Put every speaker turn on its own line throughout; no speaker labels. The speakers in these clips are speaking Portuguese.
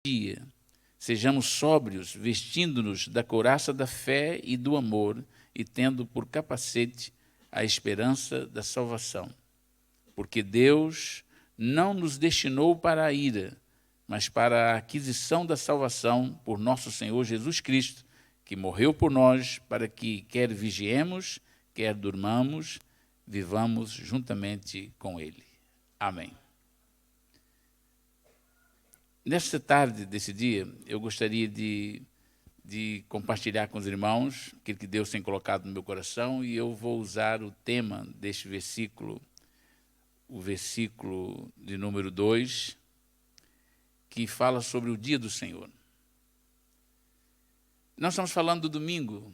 dia, sejamos sóbrios, vestindo-nos da couraça da fé e do amor, e tendo por capacete a esperança da salvação. Porque Deus não nos destinou para a ira, mas para a aquisição da salvação por nosso Senhor Jesus Cristo, que morreu por nós, para que, quer vigiemos, quer durmamos, vivamos juntamente com Ele. Amém. Nesta tarde desse dia, eu gostaria de compartilhar com os irmãos aquilo que Deus tem colocado no meu coração, e eu vou usar o tema deste versículo, o versículo de número 2, que fala sobre o dia do Senhor. Nós estamos falando do domingo,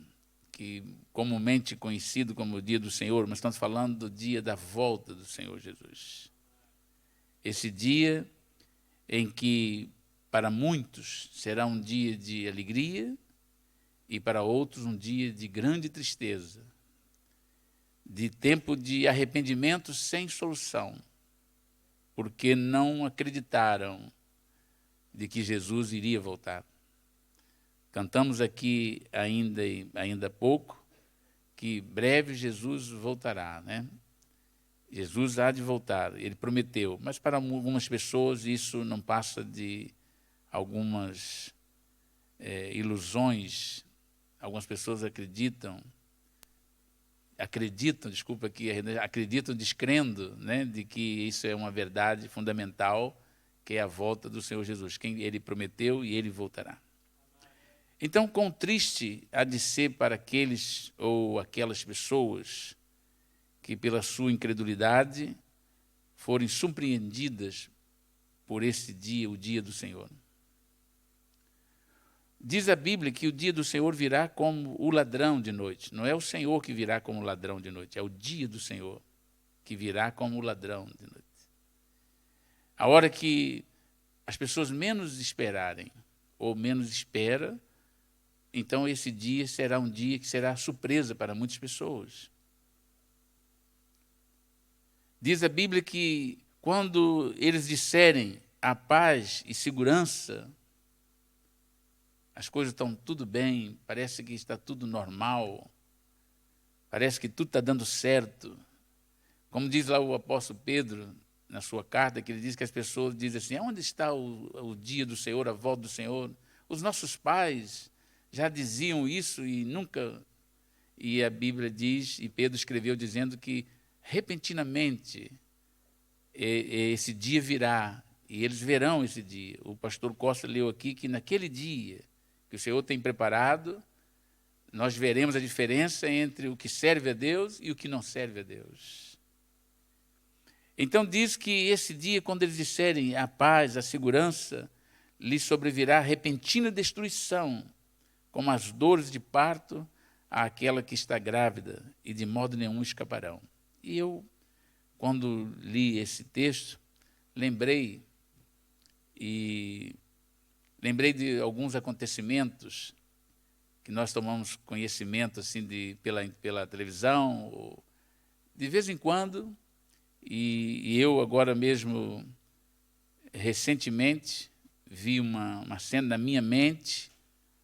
que comumente conhecido como o dia do Senhor, mas estamos falando do dia da volta do Senhor Jesus. Esse dia em que, para muitos, será um dia de alegria e para outros um dia de grande tristeza, de tempo de arrependimento sem solução, porque não acreditaram de que Jesus iria voltar. Cantamos aqui ainda há pouco que breve Jesus voltará, né? Jesus há de voltar, ele prometeu, mas para algumas pessoas isso não passa de algumas ilusões. Algumas pessoas acreditam descrendo, né, de que isso é uma verdade fundamental, que é a volta do Senhor Jesus, quem ele prometeu e ele voltará. Então, quão triste há de ser para aqueles ou aquelas pessoas que, pela sua incredulidade, forem surpreendidas por esse dia, o dia do Senhor. Diz a Bíblia que o dia do Senhor virá como o ladrão de noite. Não é o Senhor que virá como o ladrão de noite, é o dia do Senhor que virá como o ladrão de noite. A hora que as pessoas menos esperarem, ou menos espera, então esse dia será um dia que será surpresa para muitas pessoas. Diz a Bíblia que quando eles disserem a paz e segurança, as coisas estão tudo bem, parece que está tudo normal, parece que tudo está dando certo. Como diz lá o apóstolo Pedro, na sua carta, que ele diz que as pessoas dizem assim, onde está o dia do Senhor, a volta do Senhor? Os nossos pais já diziam isso e nunca... E a Bíblia diz, e Pedro escreveu dizendo que repentinamente esse dia virá, e eles verão esse dia. O pastor Costa leu aqui que naquele dia que o Senhor tem preparado, nós veremos a diferença entre o que serve a Deus e o que não serve a Deus. Então diz que esse dia, quando eles disserem a paz, a segurança, lhes sobrevirá repentina destruição, como as dores de parto àquela que está grávida, e de modo nenhum escaparão. E eu, quando li esse texto, lembrei de alguns acontecimentos que nós tomamos conhecimento assim pela televisão, de vez em quando, e eu agora mesmo, recentemente, vi uma cena na minha mente,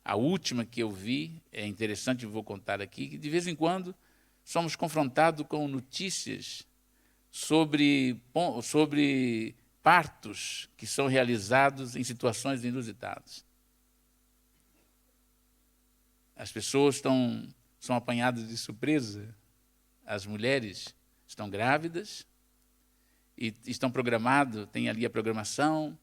a última que eu vi, é interessante, eu vou contar aqui, que de vez em quando somos confrontados com notícias sobre partos que são realizados em situações inusitadas. As pessoas são apanhadas de surpresa, as mulheres estão grávidas e estão programadas, tem ali a programação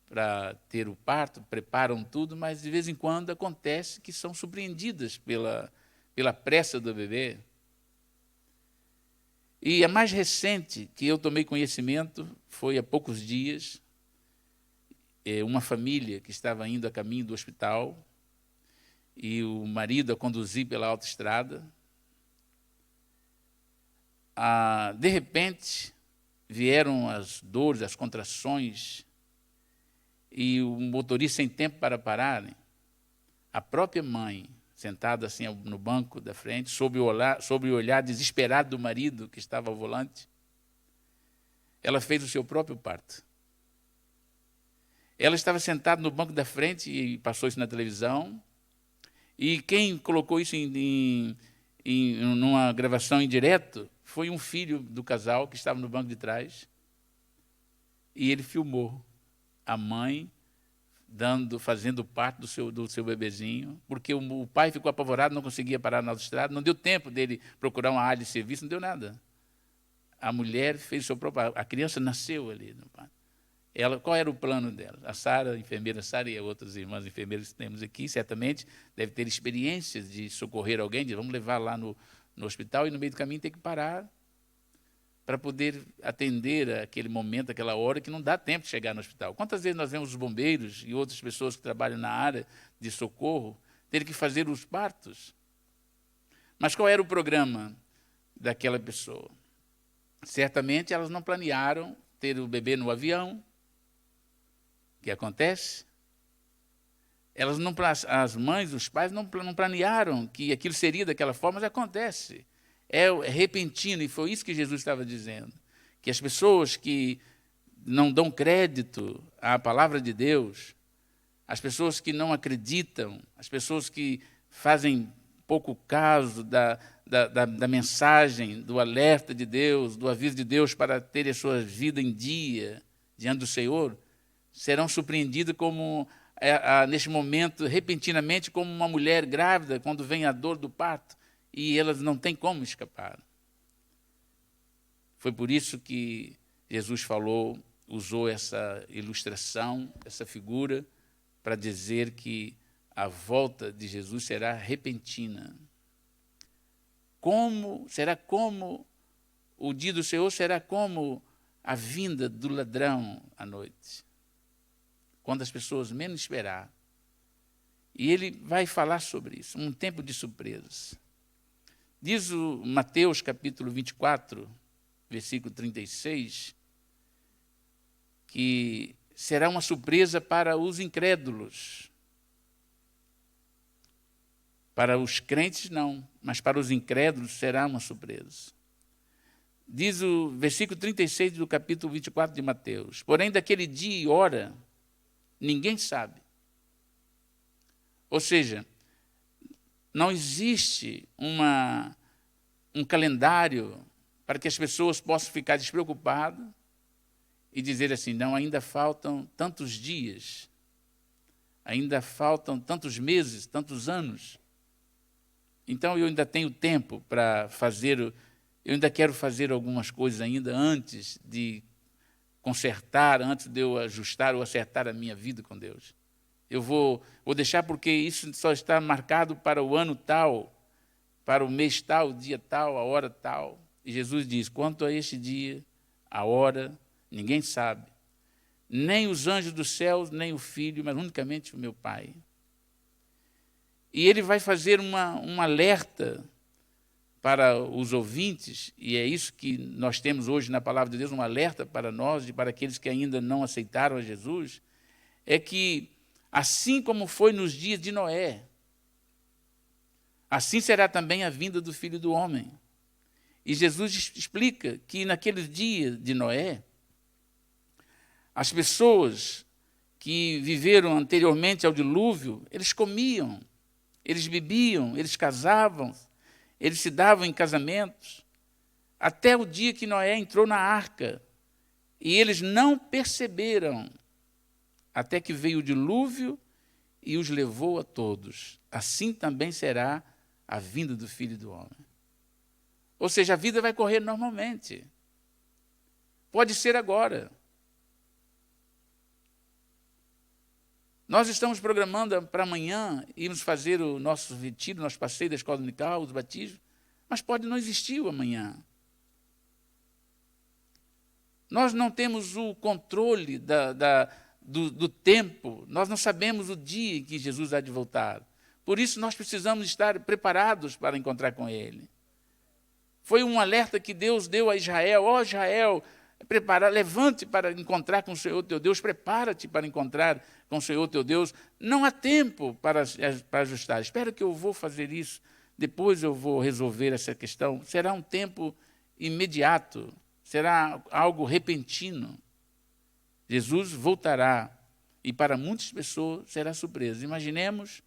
para ter o parto, preparam tudo, mas de vez em quando acontece que são surpreendidas pela pressa do bebê. E a mais recente que eu tomei conhecimento foi há poucos dias, uma família que estava indo a caminho do hospital e o marido a conduzir pela autoestrada. De repente, vieram as dores, as contrações, e o motorista sem tempo para parar, a própria mãe, sentada assim no banco da frente, sob o olhar desesperado do marido que estava ao volante, ela fez o seu próprio parto. Ela estava sentada no banco da frente e passou isso na televisão. E quem colocou isso numa gravação em direto foi um filho do casal que estava no banco de trás. E ele filmou a mãe fazendo parte do seu bebezinho, porque o pai ficou apavorado, não conseguia parar na autoestrada, não deu tempo dele procurar uma área de serviço, não deu nada. A mulher fez o seu próprio... A criança nasceu ali no parto. Qual era o plano dela? A Sara, a enfermeira Sara e outras irmãs enfermeiras que temos aqui, certamente, deve ter experiências de socorrer alguém, de vamos levar lá no hospital, e no meio do caminho tem que parar para poder atender aquele momento, aquela hora, que não dá tempo de chegar no hospital. Quantas vezes nós vemos os bombeiros e outras pessoas que trabalham na área de socorro terem que fazer os partos? Mas qual era o programa daquela pessoa? Certamente elas não planearam ter o bebê no avião. O que acontece? As mães, os pais não planearam que aquilo seria daquela forma, mas acontece. É repentino, e foi isso que Jesus estava dizendo. Que as pessoas que não dão crédito à palavra de Deus, as pessoas que não acreditam, as pessoas que fazem pouco caso da mensagem, do alerta de Deus, do aviso de Deus para ter a sua vida em dia diante do Senhor, serão surpreendidas como, neste momento, repentinamente, como uma mulher grávida, quando vem a dor do parto, e elas não têm como escapar. Foi por isso que Jesus usou essa ilustração, essa figura, para dizer que a volta de Jesus será repentina. Será como o dia do Senhor será como a vinda do ladrão à noite, quando as pessoas menos esperar. E ele vai falar sobre isso, um tempo de surpresas. Diz o Mateus capítulo 24, versículo 36, que será uma surpresa para os incrédulos. Para os crentes, não, mas para os incrédulos será uma surpresa. Diz o versículo 36 do capítulo 24 de Mateus: porém, daquele dia e hora, ninguém sabe. Ou seja, não existe um calendário para que as pessoas possam ficar despreocupadas e dizer assim, não, ainda faltam tantos dias, ainda faltam tantos meses, tantos anos. Então, eu ainda tenho tempo para fazer, eu ainda quero fazer algumas coisas ainda antes de consertar, antes de eu ajustar ou acertar a minha vida com Deus. Eu vou deixar porque isso só está marcado para o ano tal, para o mês tal, o dia tal, a hora tal. E Jesus diz, quanto a este dia, a hora, ninguém sabe. Nem os anjos dos céus, nem o Filho, mas unicamente o meu Pai. E ele vai fazer um alerta para os ouvintes, e é isso que nós temos hoje na Palavra de Deus, um alerta para nós e para aqueles que ainda não aceitaram a Jesus, é que, assim como foi nos dias de Noé, assim será também a vinda do Filho do Homem. E Jesus explica que naqueles dias de Noé, as pessoas que viveram anteriormente ao dilúvio, eles comiam, eles bebiam, eles casavam, eles se davam em casamentos, até o dia que Noé entrou na arca. E eles não perceberam, até que veio o dilúvio e os levou a todos. Assim também será a vinda do Filho do Homem. Ou seja, a vida vai correr normalmente. Pode ser agora. Nós estamos programando para amanhã irmos fazer o nosso retiro, nosso passeio da escola dominical, os batismos, mas pode não existir o amanhã. Nós não temos o controle do tempo, nós não sabemos o dia em que Jesus há de voltar. Por isso nós precisamos estar preparados para encontrar com Ele. Foi um alerta que Deus deu a Israel, ó Israel, levante para encontrar com o Senhor teu Deus, prepara-te para encontrar com o Senhor teu Deus. Não há tempo para ajustar. Espera que eu vou fazer isso, depois eu vou resolver essa questão. Será um tempo imediato, será algo repentino. Jesus voltará e para muitas pessoas será surpresa. Imaginemos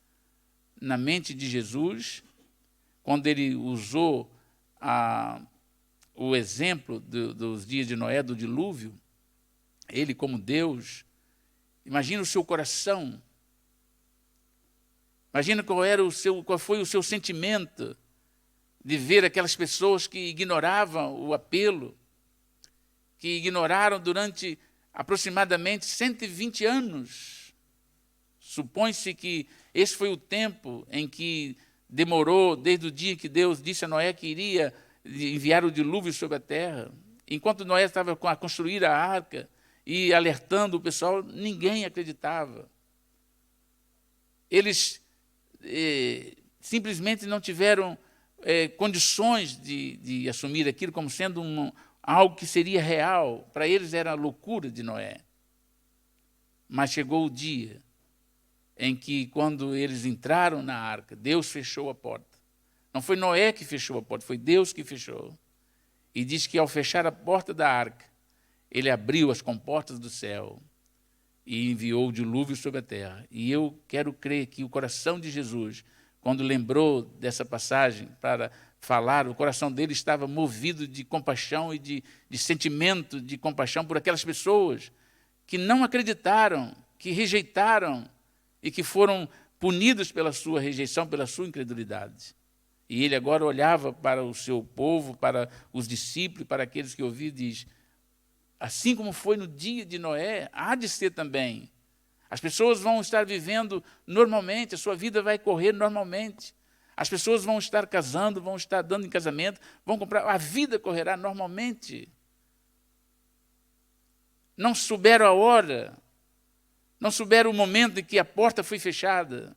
na mente de Jesus, quando ele usou o exemplo dos dias de Noé, do dilúvio, ele como Deus, imagina o seu coração, imagina qual foi o seu sentimento de ver aquelas pessoas que ignoravam o apelo, que ignoraram durante aproximadamente 120 anos. Supõe-se que esse foi o tempo em que demorou, desde o dia que Deus disse a Noé que iria enviar o dilúvio sobre a terra. Enquanto Noé estava a construir a arca e alertando o pessoal, ninguém acreditava. Eles simplesmente não tiveram condições de assumir aquilo como sendo algo que seria real. Para eles era a loucura de Noé. Mas chegou o dia em que, quando eles entraram na arca, Deus fechou a porta. Não foi Noé que fechou a porta, foi Deus que fechou. E diz que, ao fechar a porta da arca, ele abriu as comportas do céu e enviou o dilúvio sobre a terra. E eu quero crer que o coração de Jesus, quando lembrou dessa passagem para falar, o coração dele estava movido de compaixão e de sentimento de compaixão por aquelas pessoas que não acreditaram, que rejeitaram e que foram punidos pela sua rejeição, pela sua incredulidade. E ele agora olhava para o seu povo, para os discípulos, para aqueles que ouviam, e diz: assim como foi no dia de Noé, há de ser também. As pessoas vão estar vivendo normalmente, a sua vida vai correr normalmente. As pessoas vão estar casando, vão estar dando em casamento, vão comprar, a vida correrá normalmente. Não souberam a hora, não souberam o momento em que a porta foi fechada.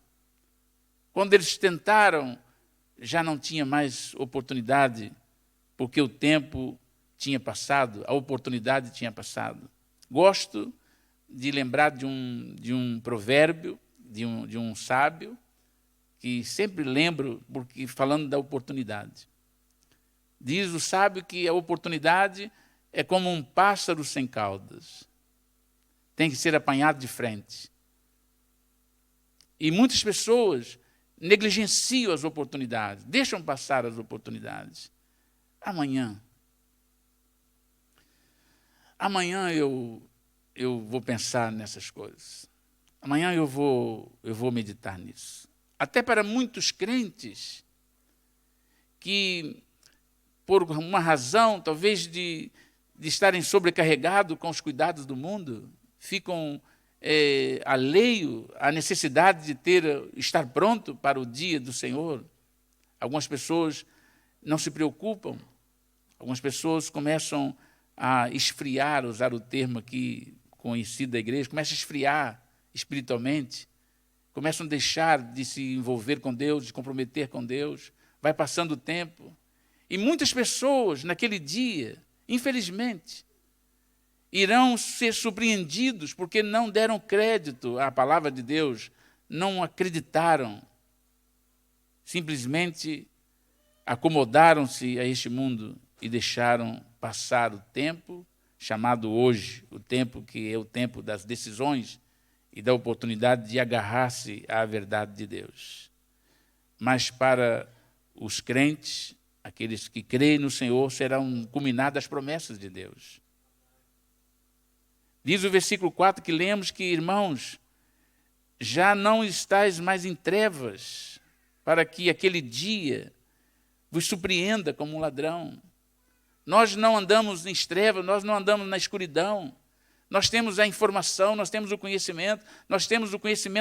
Quando eles tentaram, já não tinha mais oportunidade, porque o tempo tinha passado, a oportunidade tinha passado. Gosto de lembrar de um provérbio, de um sábio, que sempre lembro, porque falando da oportunidade. Diz o sábio que a oportunidade é como um pássaro sem caudas. Tem que ser apanhado de frente. E muitas pessoas negligenciam as oportunidades, deixam passar as oportunidades. Amanhã eu vou pensar nessas coisas. Amanhã eu vou meditar nisso. Até para muitos crentes que, por uma razão, talvez de estarem sobrecarregados com os cuidados do mundo, ficam alheio à necessidade de estar pronto para o dia do Senhor. Algumas pessoas não se preocupam, algumas pessoas começam a esfriar, usar o termo aqui conhecido da igreja, começam a esfriar espiritualmente, começam a deixar de se envolver com Deus, de se comprometer com Deus, vai passando o tempo. E muitas pessoas, naquele dia, infelizmente, irão ser surpreendidos porque não deram crédito à palavra de Deus, não acreditaram, simplesmente acomodaram-se a este mundo e deixaram passar o tempo chamado hoje, o tempo que é o tempo das decisões e da oportunidade de agarrar-se à verdade de Deus. Mas para os crentes, aqueles que creem no Senhor, serão culminadas as promessas de Deus. Diz o versículo 4 que lemos que, irmãos, já não estáis mais em trevas, para que aquele dia vos surpreenda como um ladrão. Nós não andamos em trevas, nós não andamos na escuridão. Nós temos a informação, nós temos o conhecimento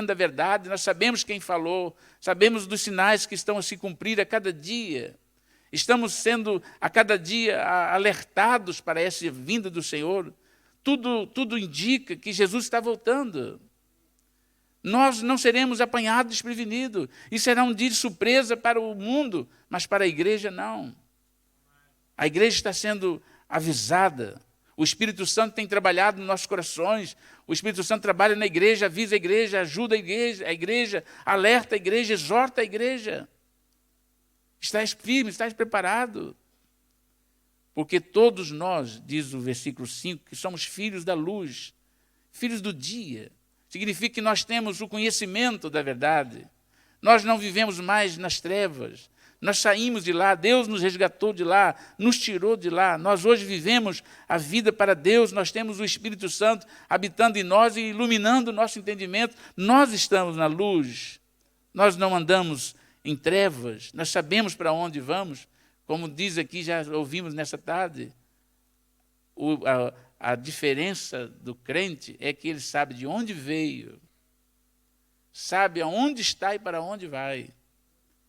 da verdade, nós sabemos quem falou, sabemos dos sinais que estão a se cumprir a cada dia. Estamos sendo a cada dia alertados para essa vinda do Senhor. Tudo indica que Jesus está voltando. Nós não seremos apanhados desprevenidos. Isso será um dia de surpresa para o mundo, mas para a igreja não. A igreja está sendo avisada. O Espírito Santo tem trabalhado nos nossos corações. O Espírito Santo trabalha na igreja, avisa a igreja, ajuda a igreja, alerta a igreja, exorta a igreja. Estás firme, estás preparado. Porque todos nós, diz o versículo 5, que somos filhos da luz, filhos do dia, significa que nós temos o conhecimento da verdade. Nós não vivemos mais nas trevas. Nós saímos de lá, Deus nos resgatou de lá, nos tirou de lá. Nós hoje vivemos a vida para Deus, nós temos o Espírito Santo habitando em nós e iluminando o nosso entendimento. Nós estamos na luz, nós não andamos em trevas, nós sabemos para onde vamos. Como diz aqui, já ouvimos nessa tarde, a diferença do crente é que ele sabe de onde veio, sabe aonde está e para onde vai.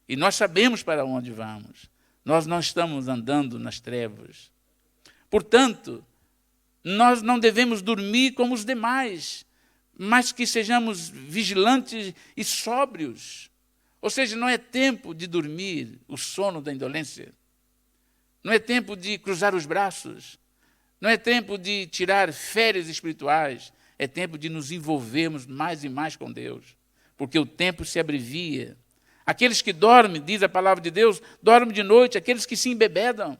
E nós sabemos para onde vamos. Nós não estamos andando nas trevas. Portanto, nós não devemos dormir como os demais, mas que sejamos vigilantes e sóbrios. Ou seja, não é tempo de dormir o sono da indolência. Não é tempo de cruzar os braços. Não é tempo de tirar férias espirituais. É tempo de nos envolvermos mais e mais com Deus. Porque o tempo se abrevia. Aqueles que dormem, diz a palavra de Deus, dormem de noite. Aqueles que se embebedam,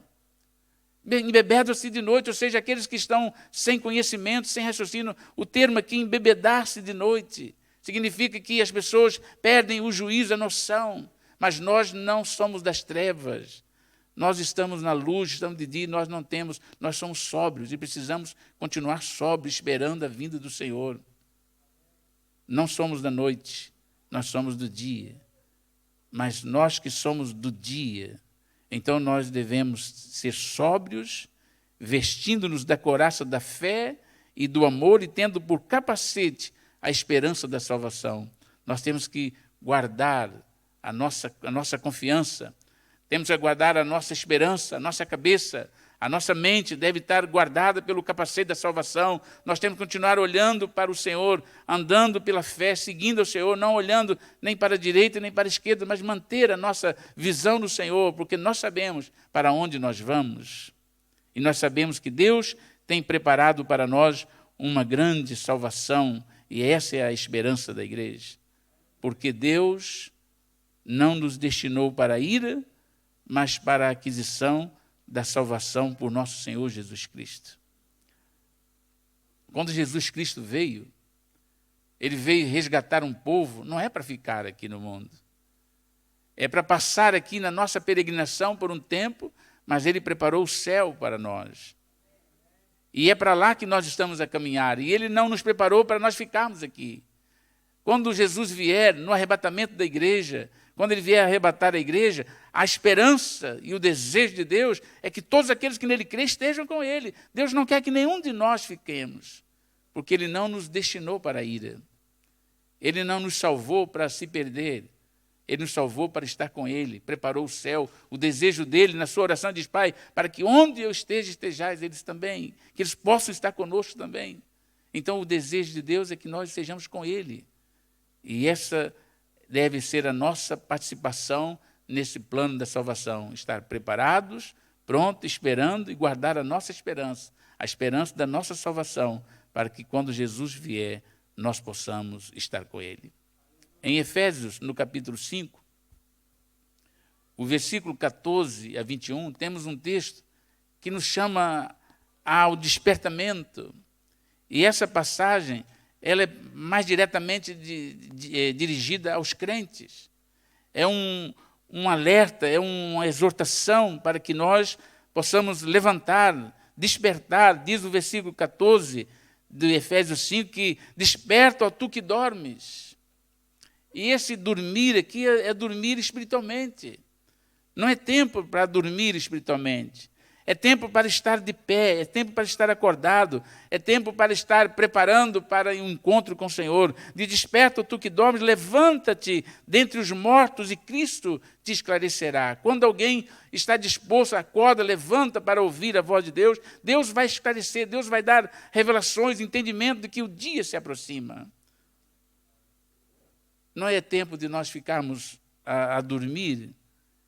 embebedam-se de noite. Ou seja, aqueles que estão sem conhecimento, sem raciocínio. O termo aqui, embebedar-se de noite, significa que as pessoas perdem o juízo, a noção. Mas nós não somos das trevas. Nós estamos na luz, estamos de dia, nós somos sóbrios e precisamos continuar sóbrios, esperando a vinda do Senhor. Não somos da noite, nós somos do dia. Mas nós que somos do dia, então nós devemos ser sóbrios, vestindo-nos da couraça da fé e do amor e tendo por capacete a esperança da salvação. Nós temos que guardar a nossa confiança, temos que guardar a nossa esperança, a nossa cabeça, a nossa mente deve estar guardada pelo capacete da salvação. Nós temos que continuar olhando para o Senhor, andando pela fé, seguindo o Senhor, não olhando nem para a direita nem para a esquerda, mas manter a nossa visão no Senhor, porque nós sabemos para onde nós vamos. E nós sabemos que Deus tem preparado para nós uma grande salvação, e essa é a esperança da igreja. Porque Deus não nos destinou para a ira, mas para a aquisição da salvação por nosso Senhor Jesus Cristo. Quando Jesus Cristo veio, ele veio resgatar um povo, não é para ficar aqui no mundo. É para passar aqui na nossa peregrinação por um tempo, mas ele preparou o céu para nós. E é para lá que nós estamos a caminhar. E ele não nos preparou para nós ficarmos aqui. Quando Jesus vier no arrebatamento da igreja, quando ele vier arrebatar a igreja, a esperança e o desejo de Deus é que todos aqueles que nele creem estejam com ele. Deus não quer que nenhum de nós fiquemos, porque ele não nos destinou para a ira. Ele não nos salvou para se perder. Ele nos salvou para estar com ele, preparou o céu. O desejo dele, na sua oração, diz: Pai, para que onde eu esteja, estejais eles também, que eles possam estar conosco também. Então, o desejo de Deus é que nós estejamos com ele. E essa deve ser a nossa participação nesse plano da salvação. Estar preparados, prontos, esperando e guardar a nossa esperança, a esperança da nossa salvação, para que quando Jesus vier, nós possamos estar com ele. Em Efésios, no capítulo 5, o versículo 14 a 21, temos um texto que nos chama ao despertamento. E essa passagem, ela é mais diretamente dirigida aos crentes. É um alerta, é uma exortação para que nós possamos levantar, despertar. Diz o versículo 14 de Efésios 5, que desperta, ó tu que dormes. E esse dormir aqui é dormir espiritualmente. Não é tempo para dormir espiritualmente. É tempo para estar de pé, é tempo para estar acordado, é tempo para estar preparando para um encontro com o Senhor. De desperta, tu que dormes, levanta-te dentre os mortos e Cristo te esclarecerá. Quando alguém está disposto, acorda, levanta para ouvir a voz de Deus, Deus vai esclarecer, Deus vai dar revelações, entendimento de que o dia se aproxima. Não é tempo de nós ficarmos a dormir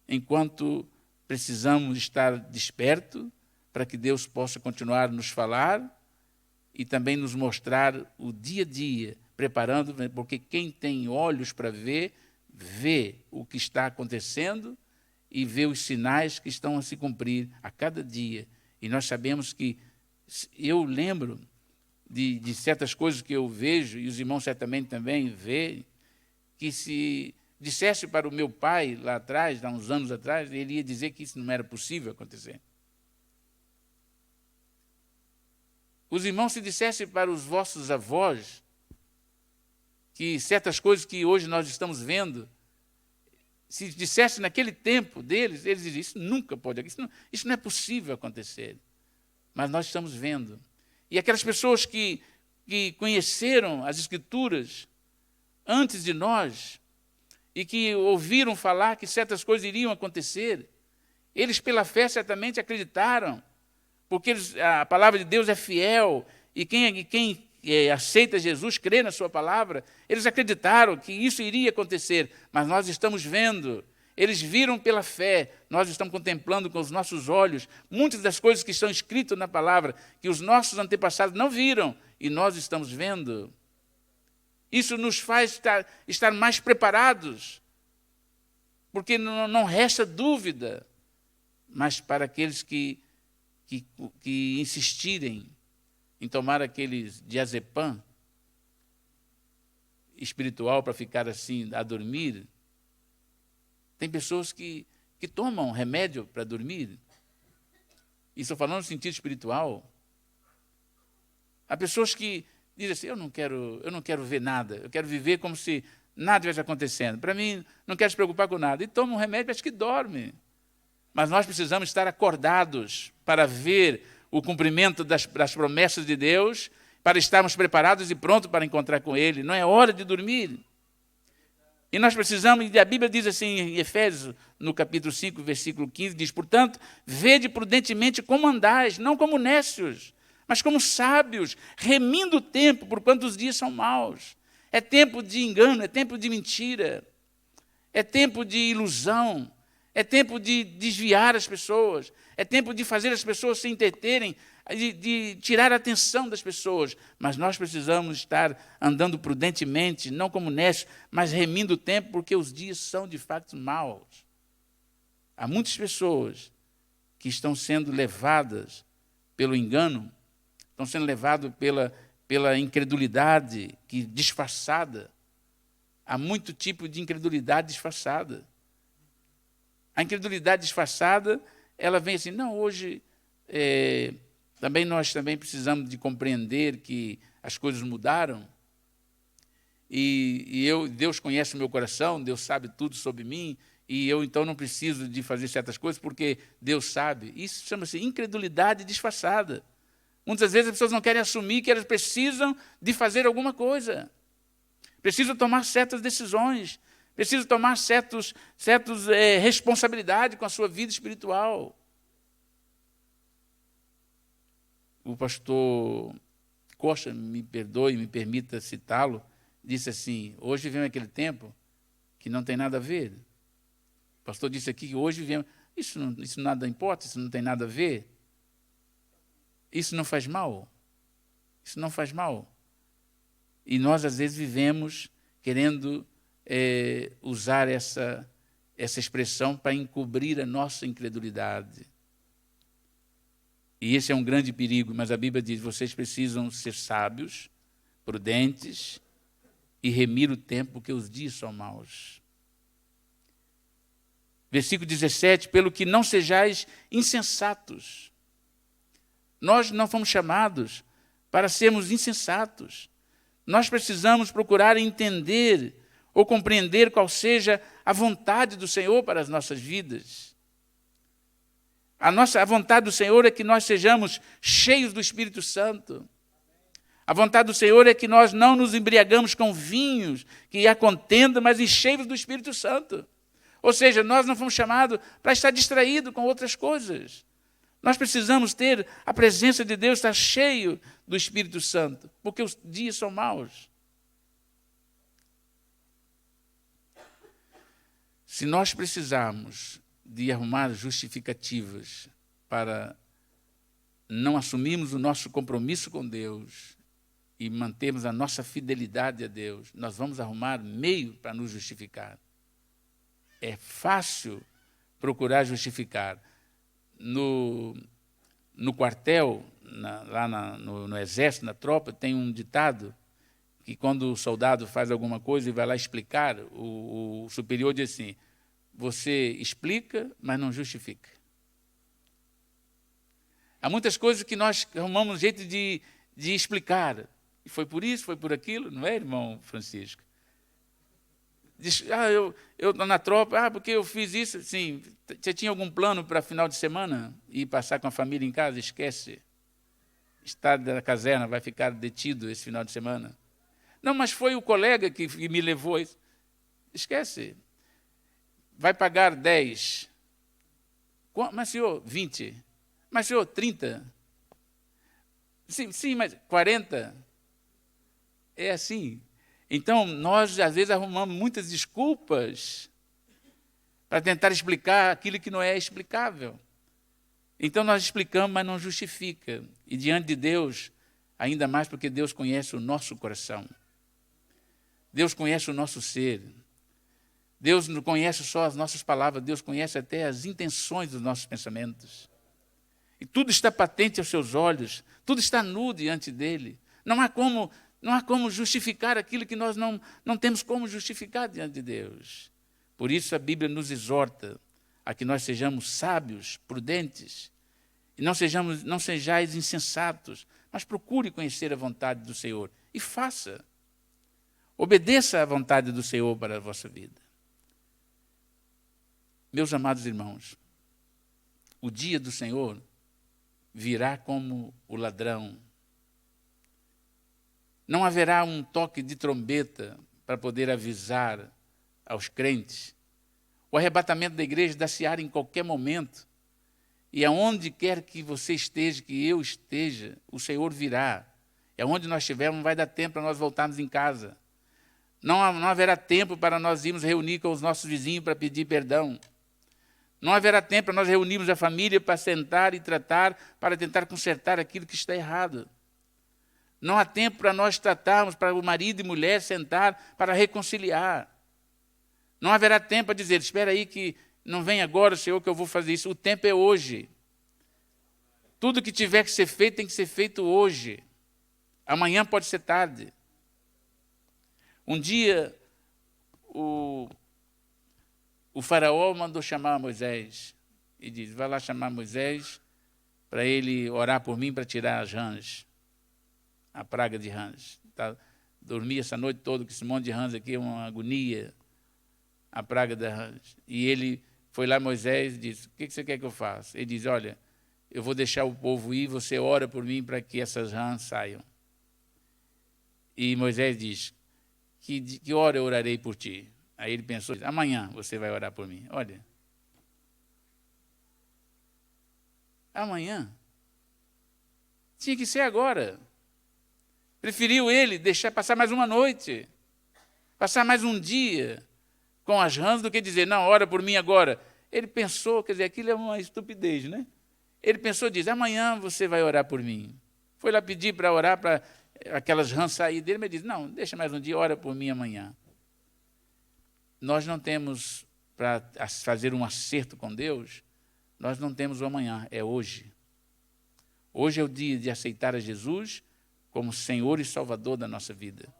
enquanto precisamos estar despertos para que Deus possa continuar a nos falar e também nos mostrar o dia a dia, preparando, porque quem tem olhos para ver, vê o que está acontecendo e vê os sinais que estão a se cumprir a cada dia. E nós sabemos que, eu lembro de certas coisas que eu vejo, e os irmãos certamente também veem, que se dissesse para o meu pai lá atrás, há uns anos atrás, ele ia dizer que isso não era possível acontecer. Os irmãos, se dissessem para os vossos avós que certas coisas que hoje nós estamos vendo, se dissesse naquele tempo deles, eles diriam, isso nunca pode acontecer, isso não é possível acontecer. Mas nós estamos vendo. E aquelas pessoas que conheceram as Escrituras antes de nós e que ouviram falar que certas coisas iriam acontecer, eles pela fé certamente acreditaram, porque a palavra de Deus é fiel, e quem aceita Jesus, crê na sua palavra, eles acreditaram que isso iria acontecer, mas nós estamos vendo, eles viram pela fé, nós estamos contemplando com os nossos olhos muitas das coisas que estão escritas na palavra, que os nossos antepassados não viram, e nós estamos vendo. Isso nos faz estar mais preparados, porque não resta dúvida, mas para aqueles que insistirem em tomar aqueles diazepam espiritual para ficar assim a dormir. Tem pessoas que tomam remédio para dormir. E estou falando no sentido espiritual. Há pessoas que dizem assim, eu não quero ver nada, eu quero viver como se nada estivesse acontecendo. Para mim, não quero se preocupar com nada. E tomam um remédio, acho que dorme. Mas nós precisamos estar acordados para ver o cumprimento das promessas de Deus, para estarmos preparados e prontos para encontrar com Ele. Não é hora de dormir. E nós precisamos, e a Bíblia diz assim em Efésios, no capítulo 5, versículo 15, diz, portanto, vede prudentemente como andais, não como nécios, mas como sábios, remindo o tempo, porquanto os dias são maus. É tempo de engano, é tempo de mentira, é tempo de ilusão, é tempo de desviar as pessoas, é tempo de fazer as pessoas se entreterem, de tirar a atenção das pessoas. Mas nós precisamos estar andando prudentemente, não como nécios, mas remindo o tempo, porque os dias são de fato maus. Há muitas pessoas que estão sendo levadas pelo engano, estão sendo levadas pela incredulidade disfarçada. Há muito tipo de incredulidade disfarçada. A incredulidade disfarçada, ela vem assim, não, hoje nós também precisamos de compreender que as coisas mudaram, e Deus conhece o meu coração, Deus sabe tudo sobre mim, e eu então não preciso de fazer certas coisas porque Deus sabe. Isso chama-se incredulidade disfarçada. Muitas vezes as pessoas não querem assumir que elas precisam de fazer alguma coisa, precisam tomar certas decisões, precisa tomar certas responsabilidades com a sua vida espiritual. O pastor Costa, me perdoe, me permita citá-lo, disse assim, hoje vivemos aquele tempo que não tem nada a ver. O pastor disse aqui que hoje vivemos, isso nada importa, isso não tem nada a ver. Isso não faz mal. Isso não faz mal. E nós, às vezes, vivemos querendo usar essa expressão para encobrir a nossa incredulidade. E esse é um grande perigo, mas a Bíblia diz, vocês precisam ser sábios, prudentes e remir o tempo, porque os dias são maus. Versículo 17, pelo que não sejais insensatos. Nós não fomos chamados para sermos insensatos. Nós precisamos procurar entender ou compreender qual seja a vontade do Senhor para as nossas vidas. A vontade do Senhor é que nós sejamos cheios do Espírito Santo. A vontade do Senhor é que nós não nos embriagamos com vinhos, que há contenda, mas cheios do Espírito Santo. Ou seja, nós não fomos chamados para estar distraídos com outras coisas. Nós precisamos ter a presença de Deus, estar cheio do Espírito Santo, porque os dias são maus. Se nós precisarmos de arrumar justificativas para não assumirmos o nosso compromisso com Deus e mantermos a nossa fidelidade a Deus, nós vamos arrumar meio para nos justificar. É fácil procurar justificar. No quartel, no exército, na tropa, tem um ditado que quando o soldado faz alguma coisa e vai lá explicar, o superior diz assim: você explica, mas não justifica. Há muitas coisas que nós arrumamos jeito de explicar. E foi por isso, foi por aquilo, não é, irmão Francisco? Diz, eu estou na tropa, porque eu fiz isso. Sim, você tinha algum plano para final de semana? Ir passar com a família em casa? Esquece. Estado da caserna, vai ficar detido esse final de semana. Não, mas foi o colega que me levou a isso. Esquece. Vai pagar 10. Mas, senhor, 20. Mas, senhor, 30. Sim, mas 40. É assim. Então, nós, às vezes, arrumamos muitas desculpas para tentar explicar aquilo que não é explicável. Então, nós explicamos, mas não justifica. E diante de Deus, ainda mais porque Deus conhece o nosso coração. Deus conhece o nosso ser. Deus não conhece só as nossas palavras, Deus conhece até as intenções dos nossos pensamentos. E tudo está patente aos seus olhos, tudo está nu diante dele. Não há como justificar aquilo que nós não temos como justificar diante de Deus. Por isso a Bíblia nos exorta a que nós sejamos sábios, prudentes, e não sejais insensatos, mas procure conhecer a vontade do Senhor e faça. Obedeça à vontade do Senhor para a vossa vida. Meus amados irmãos, o dia do Senhor virá como o ladrão. Não haverá um toque de trombeta para poder avisar aos crentes. O arrebatamento da igreja dar-se-á em qualquer momento. E aonde quer que você esteja, que eu esteja, o Senhor virá. E aonde nós estivermos, não vai dar tempo para nós voltarmos em casa. Não haverá tempo para nós irmos reunir com os nossos vizinhos para pedir perdão. Não haverá tempo para nós reunirmos a família para sentar e tratar, para tentar consertar aquilo que está errado. Não há tempo para nós tratarmos, para o marido e mulher sentar para reconciliar. Não haverá tempo para dizer, espera aí que não vem agora, Senhor, que eu vou fazer isso. O tempo é hoje. Tudo que tiver que ser feito tem que ser feito hoje. Amanhã pode ser tarde. Um dia, o faraó mandou chamar Moisés e disse, vai lá chamar Moisés para ele orar por mim para tirar as rãs, a praga de rãs. Dormi essa noite toda com esse monte de rãs aqui, uma agonia, a praga das rãs. E ele foi lá, Moisés, e disse, o que você quer que eu faça? Ele diz, olha, eu vou deixar o povo ir, você ora por mim para que essas rãs saiam. E Moisés diz, que hora eu orarei por ti? Aí ele pensou, amanhã você vai orar por mim. Olha, amanhã? Tinha que ser agora. Preferiu ele deixar passar mais uma noite, passar mais um dia com as rãs do que dizer, não, ora por mim agora. Ele pensou, quer dizer, aquilo é uma estupidez, né? Ele pensou, diz, amanhã você vai orar por mim. Foi lá pedir para orar para aquelas rãs sair dele, mas diz, não, deixa mais um dia, ora por mim amanhã. Nós não temos, para fazer um acerto com Deus, nós não temos o amanhã, é hoje. Hoje é o dia de aceitar a Jesus como Senhor e Salvador da nossa vida.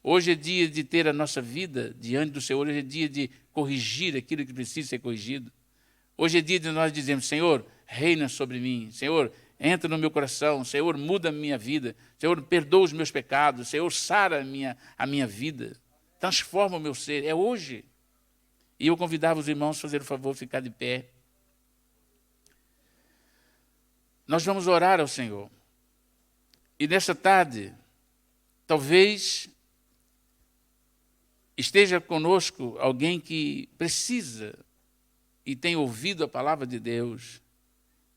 Hoje é dia de ter a nossa vida diante do Senhor, hoje é dia de corrigir aquilo que precisa ser corrigido. Hoje é dia de nós dizermos, Senhor, reina sobre mim, Senhor, entra no meu coração, Senhor, muda a minha vida, Senhor, perdoa os meus pecados, Senhor, sara a minha vida, transforma o meu ser, é hoje. E eu convidava os irmãos a fazer o favor de ficar de pé. Nós vamos orar ao Senhor. E nessa tarde, talvez esteja conosco alguém que precisa e tem ouvido a palavra de Deus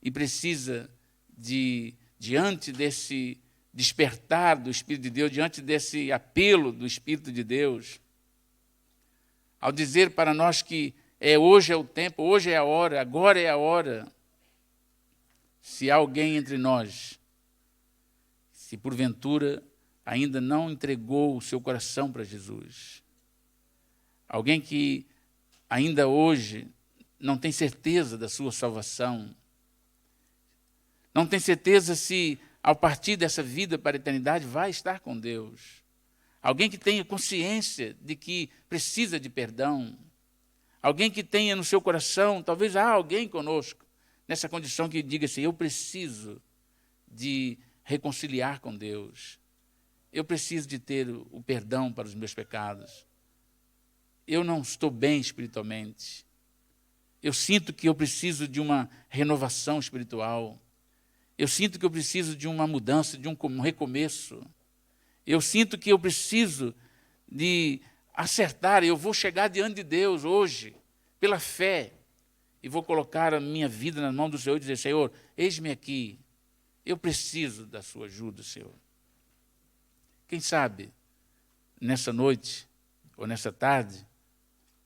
e precisa diante desse despertar do Espírito de Deus, diante desse apelo do Espírito de Deus, ao dizer para nós que hoje é o tempo, hoje é a hora, agora é a hora. Se há alguém entre nós, se porventura ainda não entregou o seu coração para Jesus, alguém que ainda hoje não tem certeza da sua salvação, Não tem certeza se, ao partir dessa vida para a eternidade, vai estar com Deus. Alguém que tenha consciência de que precisa de perdão. Alguém que tenha no seu coração, talvez há alguém conosco, nessa condição que diga assim, eu preciso de reconciliar com Deus. Eu preciso de ter o perdão para os meus pecados. Eu não estou bem espiritualmente. Eu sinto que eu preciso de uma renovação espiritual. Eu sinto que eu preciso de uma mudança, de um recomeço. Eu sinto que eu preciso de acertar. Eu vou chegar diante de Deus hoje, pela fé, e vou colocar a minha vida na mão do Senhor e dizer, Senhor, eis-me aqui. Eu preciso da sua ajuda, Senhor. Quem sabe, nessa noite, ou nessa tarde,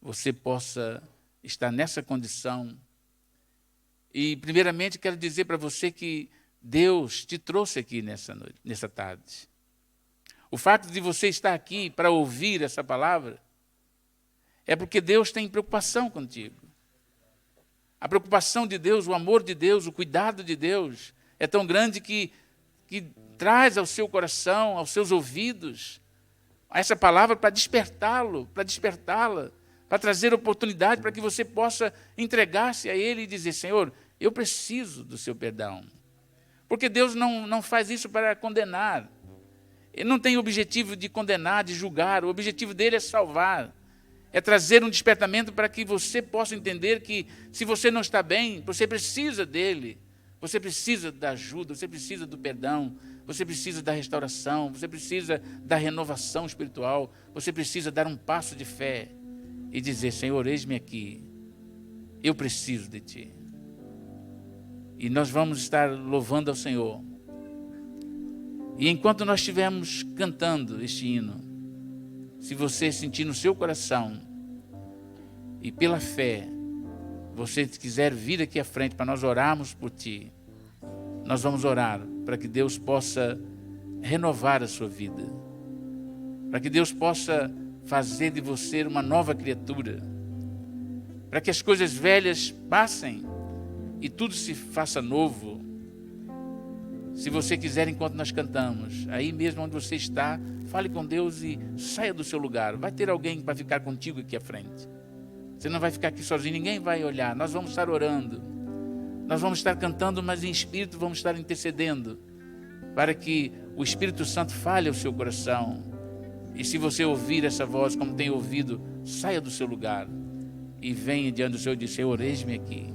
você possa estar nessa condição. E, primeiramente, quero dizer para você que Deus te trouxe aqui nessa noite, nessa tarde. O fato de você estar aqui para ouvir essa palavra é porque Deus tem preocupação contigo. A preocupação de Deus, o amor de Deus, o cuidado de Deus é tão grande que traz ao seu coração, aos seus ouvidos, essa palavra para despertá-lo, para despertá-la, para trazer oportunidade para que você possa entregar-se a Ele e dizer, Senhor, eu preciso do seu perdão. Porque Deus não faz isso para condenar. Ele não tem o objetivo de condenar, de julgar. O objetivo dele é salvar. É trazer um despertamento para que você possa entender que se você não está bem, você precisa dele. Você precisa da ajuda, você precisa do perdão, você precisa da restauração, você precisa da renovação espiritual, você precisa dar um passo de fé e dizer, Senhor, eis-me aqui, eu preciso de Ti. E nós vamos estar louvando ao Senhor. E enquanto nós estivermos cantando este hino, se você sentir no seu coração e pela fé, você quiser vir aqui à frente para nós orarmos por ti, nós vamos orar para que Deus possa renovar a sua vida, para que Deus possa fazer de você uma nova criatura, para que as coisas velhas passem e tudo se faça novo. Se você quiser, enquanto nós cantamos, aí mesmo onde você está, fale com Deus e saia do seu lugar. Vai ter alguém para ficar contigo aqui à frente. Você não vai ficar aqui sozinho, ninguém vai olhar. Nós vamos estar orando. Nós vamos estar cantando, mas em espírito vamos estar intercedendo para que o Espírito Santo fale ao seu coração. E se você ouvir essa voz como tem ouvido, saia do seu lugar e venha diante do Senhor e diz, Senhor, eis-me aqui.